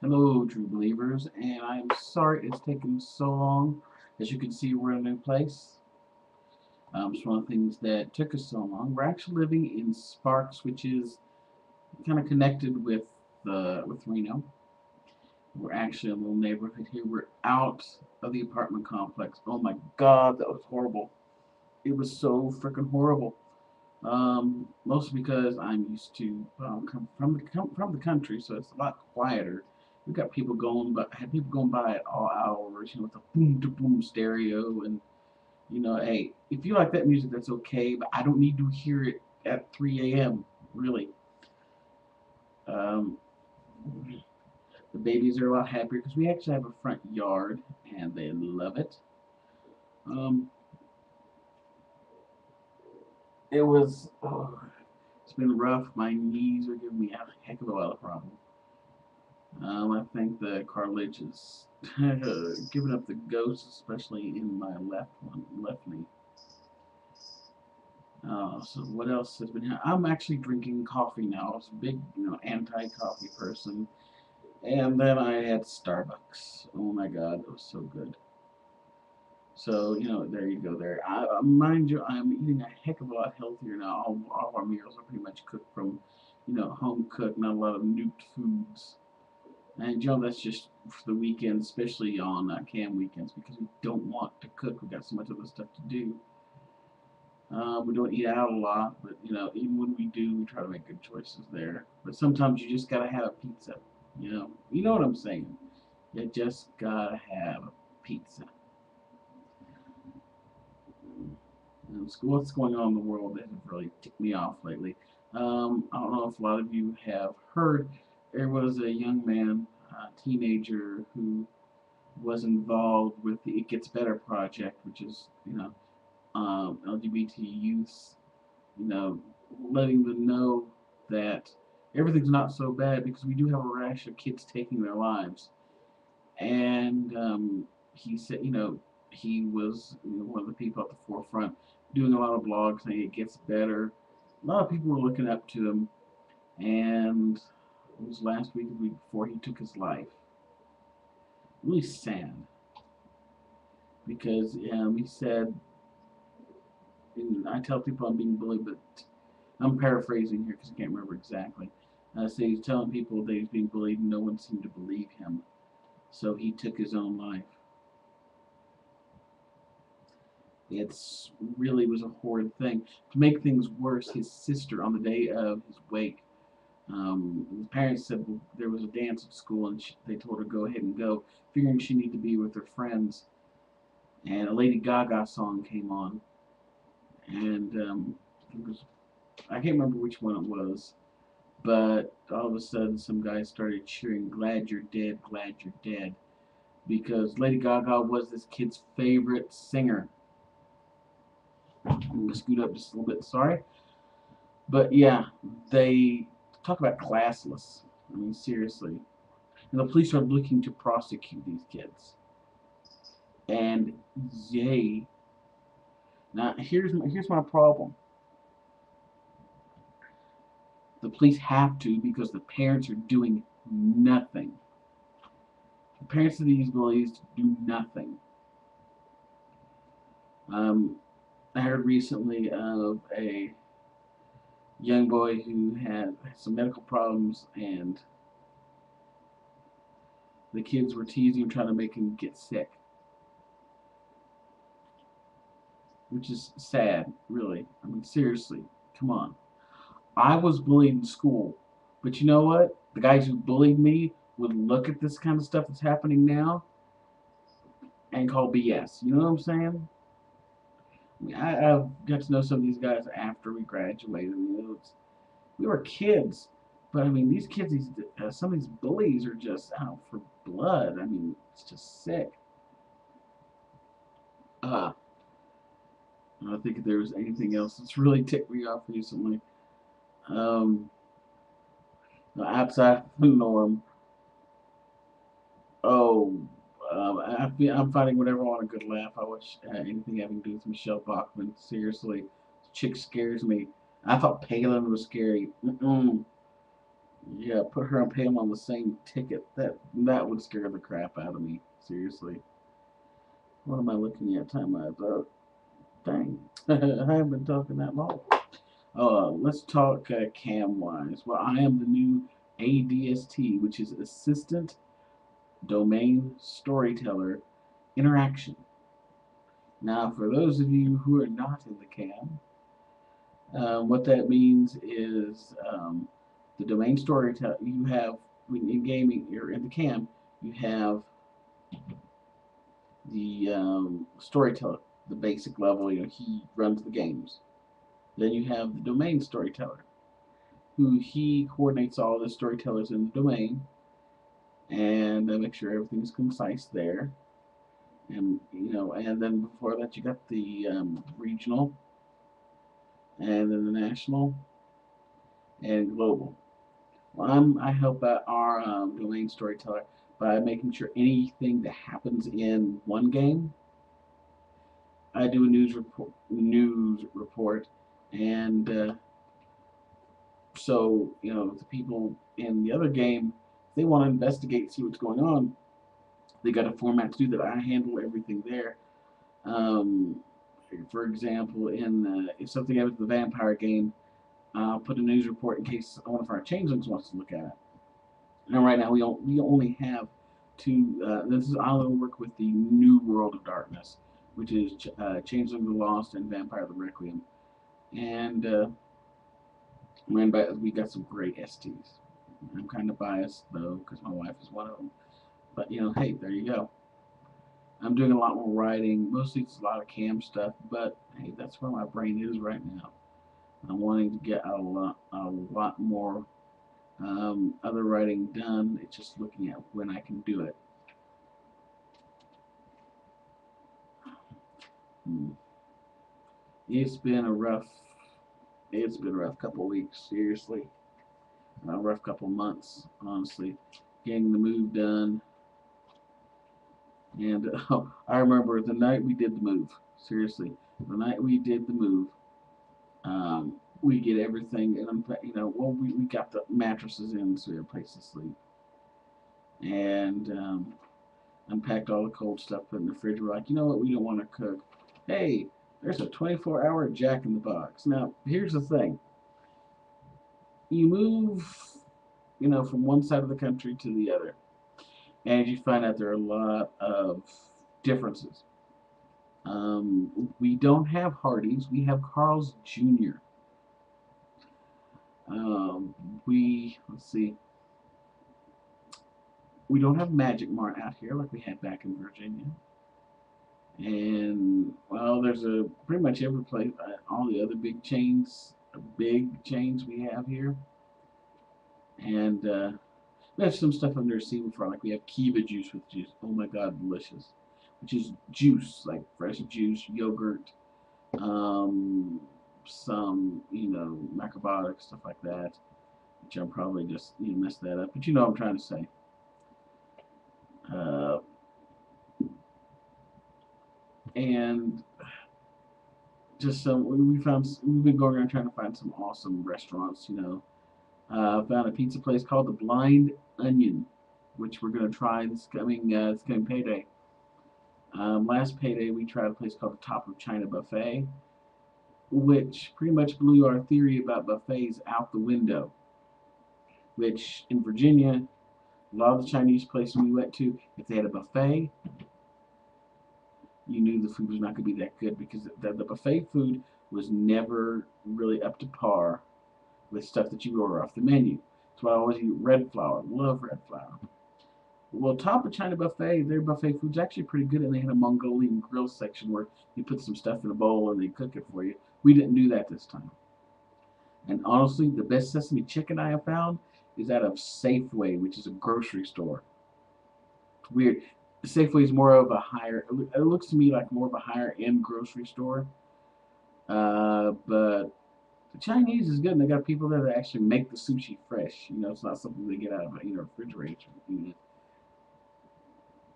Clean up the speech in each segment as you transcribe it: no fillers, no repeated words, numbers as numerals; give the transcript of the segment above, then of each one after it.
Hello, true believers, and I'm sorry it's taken so long. As you can see, we're in a new place. It's one of the things that took us so long. We're actually living in Sparks, which is kind of connected with Reno. We're actually in a little neighborhood here. We're out of the apartment complex. Oh my God, that was horrible. It was so freaking horrible. Mostly because I'm used to from the country, so it's a lot quieter. We've got people going, but had people going by at all hours, with a boom to boom stereo, and hey, if you like that music, that's okay, but I don't need to hear it at 3 a.m. Really. Um, the babies are a lot happier because we actually have a front yard, and they love it. Um, it was. Oh, it's been rough. My knees are giving me a heck of a lot of problems. I think the cartilage is giving up the ghost, especially in my left knee. So what else has been happening? I'm actually drinking coffee now. I was a big, anti-coffee person, and then I had Starbucks. Oh my God, it was so good. So there you go. There, mind you, I'm eating a heck of a lot healthier now. All our meals are pretty much cooked from, home cooked, not a lot of nuked foods. And that's just for the weekends, especially on cam weekends, because we don't want to cook. We've got so much other stuff to do. We don't eat out a lot, but even when we do, we try to make good choices there. But sometimes you just gotta have a pizza. You know what I'm saying. You just gotta have a pizza. What's going on in the world that has really ticked me off lately? I don't know if a lot of you have heard. There was a young man, a teenager, who was involved with the It Gets Better project, which is, LGBT youths, you know, letting them know that everything's not so bad because we do have a rash of kids taking their lives. And he said, he was one of the people at the forefront doing a lot of blogs saying it gets better. A lot of people were looking up to him, and it was last week, the week before, he took his life. Really sad because he said, and I tell people I'm being bullied, but I'm paraphrasing here because I can't remember exactly. So he's telling people that he's being bullied and no one seemed to believe him. So he took his own life. It's really was a horrid thing. To make things worse, his sister, on the day of his wake, his parents said there was a dance at school and they told her go ahead and go, figuring she needed to be with her friends. And a Lady Gaga song came on, and it was, I can't remember which one it was, but all of a sudden some guys started cheering, "Glad you're dead, glad you're dead," because Lady Gaga was this kid's favorite singer. I'm gonna scoot up just a little bit, sorry. But yeah, they talk about classless. I mean, seriously. And the police are looking to prosecute these kids. And yay. Now here's my problem. The police have to because the parents are doing nothing. The parents of these bullies do nothing. Um, I heard recently of a young boy who had some medical problems, and the kids were teasing him, trying to make him get sick, which is sad, really. I mean, seriously, come on. I was bullied in school, but you know what? The guys who bullied me would look at this kind of stuff that's happening now and call BS. You know what I'm saying? I mean, I've got to know some of these guys after we graduated. We were kids, but I mean, some of these bullies are just out for blood. I mean, it's just sick. Uh, I don't think if there was anything else that's really ticked me off recently. Um, Outside the norm. Oh, I'm finding whenever I want a good laugh, I watch anything having to do with Michelle Bachman. Seriously, chick scares me. I thought Palin was scary. Mm-mm. Yeah, put her and Pam on the same ticket. That would scare the crap out of me. Seriously. What am I looking at? Time out. Dang. I haven't been talking that long. Let's talk cam wise. Well, I am the new ADST, which is Assistant Domain Storyteller Interaction. Now, for those of you who are not in the cam, what that means is the domain storyteller. You have when in gaming, you're in the cam. You have the storyteller, the basic level. You know, he runs the games. Then you have the domain storyteller, who he coordinates all the storytellers in the domain and make sure everything's concise there. And you know, and then before that, you got the regional, and then the national and global. Well, I help out our domain storyteller by making sure anything that happens in one game, I do a news report, and so you know the people in the other game, if they want to investigate, see what's going on, they got a format to do that. I handle everything there. Um, for example, if something happens in the vampire game, I'll put a news report in case one of our changelings wants to look at it. And right now we only have two. This is I only work with the New World of Darkness, which is Changeling the Lost and Vampire the Requiem. And ran by we got some great STs. I'm kind of biased though because my wife is one of them. But you know, hey, there you go. I'm doing a lot more writing. Mostly it's a lot of cam stuff, but hey, that's where my brain is right now. I'm wanting to get a lot more other writing done. It's just looking at when I can do it. Hmm. It's been a rough. It's been a rough couple of weeks, seriously. A rough couple of months, honestly. Getting the move done, and I remember the night we did the move. Seriously, the night we did the move, we get everything, and you know, well, we got the mattresses in, so we had a place to sleep, and unpacked all the cold stuff, put in the fridge. We're like, you know what, we don't want to cook. Hey, there's a 24-hour Jack in the Box. Now, here's the thing: you move, you know, from one side of the country to the other, and you find out there are a lot of differences. We don't have Hardee's, we have Carl's Jr. Um, let's see, we don't have Magic Mart out here like we had back in Virginia. And well, there's a pretty much every place, all the other big chains we have here. And we have some stuff I've never seen before, like we have Kiva juice with juice. Oh my god, delicious! Which is juice, like fresh juice, yogurt, um, some macrobiotics, stuff like that. Which I'm probably just messed that up, but you know what I'm trying to say. Uh, and just some we've been going around trying to find some awesome restaurants. Found a pizza place called the Blind Onion, which we're gonna try this coming payday. Last payday we tried a place called the Top of China Buffet, which pretty much blew our theory about buffets out the window. Which in Virginia, a lot of the Chinese places we went to, if they had a buffet, you knew the food was not going to be that good because the buffet food was never really up to par with stuff that you order off the menu. That's why I always eat red flour. Love red flour. Well, Top of China Buffet, their buffet food's actually pretty good, and they had a Mongolian grill section where you put some stuff in a bowl and they cook it for you. We didn't do that this time. And honestly, the best sesame chicken I have found is out of Safeway, which is a grocery store. It's weird. Safeway is more of a higher. It looks to me like more of a higher end grocery store. But the Chinese is good, and they got people there that actually make the sushi fresh. It's not something they get out of a refrigerator.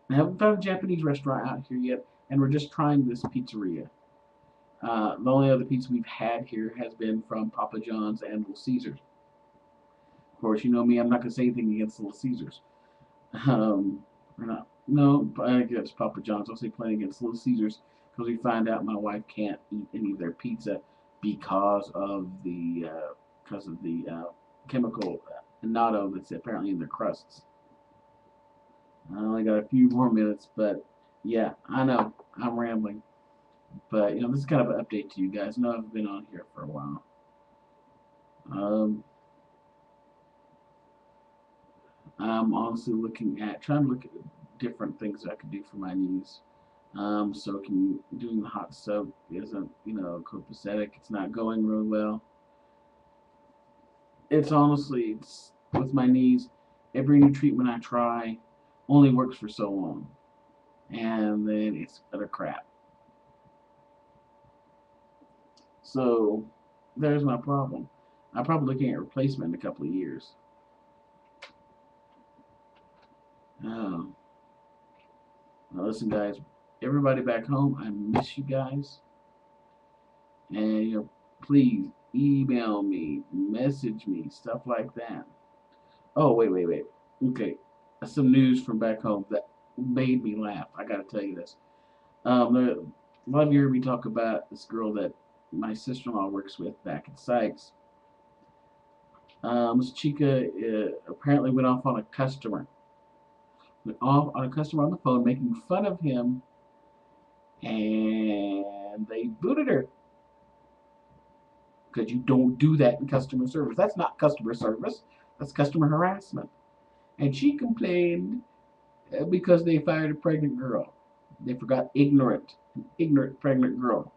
I haven't found a Japanese restaurant out here yet, and we're just trying this pizzeria. The only other pizza we've had here has been from Papa John's and Little Caesars. Of course, you know me, I'm not going to say anything against Little Caesars. We're not. No, I guess Papa John's. I'll say plenty against Little Caesars because we find out my wife can't eat any of their pizza because of the chemical annatto that's apparently in their crusts. I only got a few more minutes, but yeah, I know I'm rambling, but this is kind of an update to you guys. I know I've been on here for a while. Um, I'm honestly trying to look at different things I could do for my knees. Soaking, doing the hot soak isn't, copacetic. It's not going really well. It's honestly, it's with my knees. Every new treatment I try only works for so long, and then it's utter crap. So there's my problem. I'm probably looking at replacement in a couple of years. Oh, now listen, guys. Everybody back home, I miss you guys. And please email me, message me, stuff like that. Oh, wait. Okay, some news from back home that made me laugh. I gotta tell you this. A lot of you heard me talk about this girl that my sister-in-law works with back at Sykes. This chica apparently went off on a customer. Went off on a customer on the phone, making fun of him, and they booted her. Because you don't do that in customer service. That's not customer service. That's customer harassment. And she complained because they fired a pregnant girl. They forgot ignorant pregnant girl.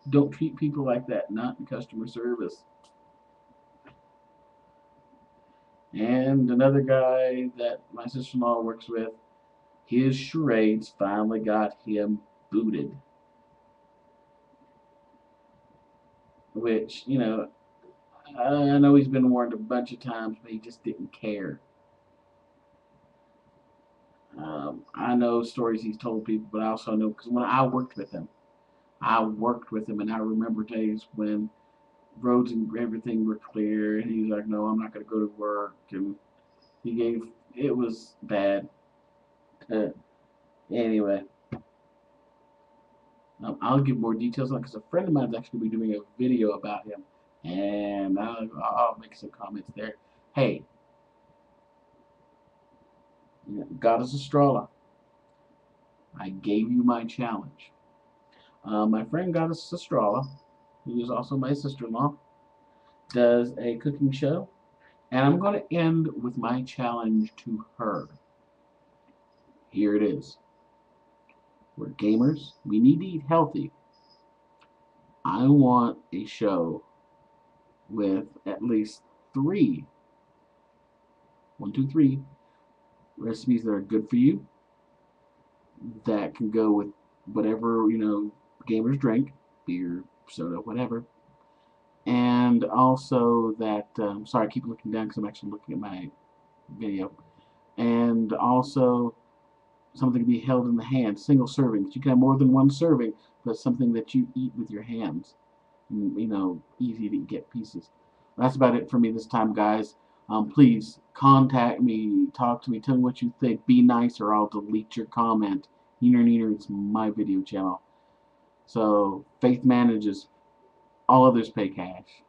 Don't treat people like that, not in customer service. And another guy that my sister-in-law works with, his charades finally got him booted. Which, I know he's been warned a bunch of times, but he just didn't care. I know stories he's told people, but I also know because when I worked with him, and I remember days when roads and everything were clear, and he's like, "No, I'm not going to go to work," and it was bad. Anyway, I'll give more details on it because a friend of mine is actually going to be doing a video about him, and I'll make some comments there. Hey, Goddess Estrella, I gave you my challenge. My friend Goddess Estrella, who is also my sister-in-law, does a cooking show, and I'm going to end with my challenge to her. Here it is. We're gamers. We need to eat healthy. I want a show with at least three, 1, 2, 3 recipes that are good for you, that can go with whatever, gamers drink, beer, soda, whatever. And also that, sorry, I keep looking down because I'm actually looking at my video. And also something to be held in the hand, single servings. You can have more than one serving, but something that you eat with your hands. Easy to get pieces. That's about it for me this time, guys. Please contact me, talk to me, tell me what you think. Be nice or I'll delete your comment. Neener, it's my video channel. So, faith manages. All others pay cash.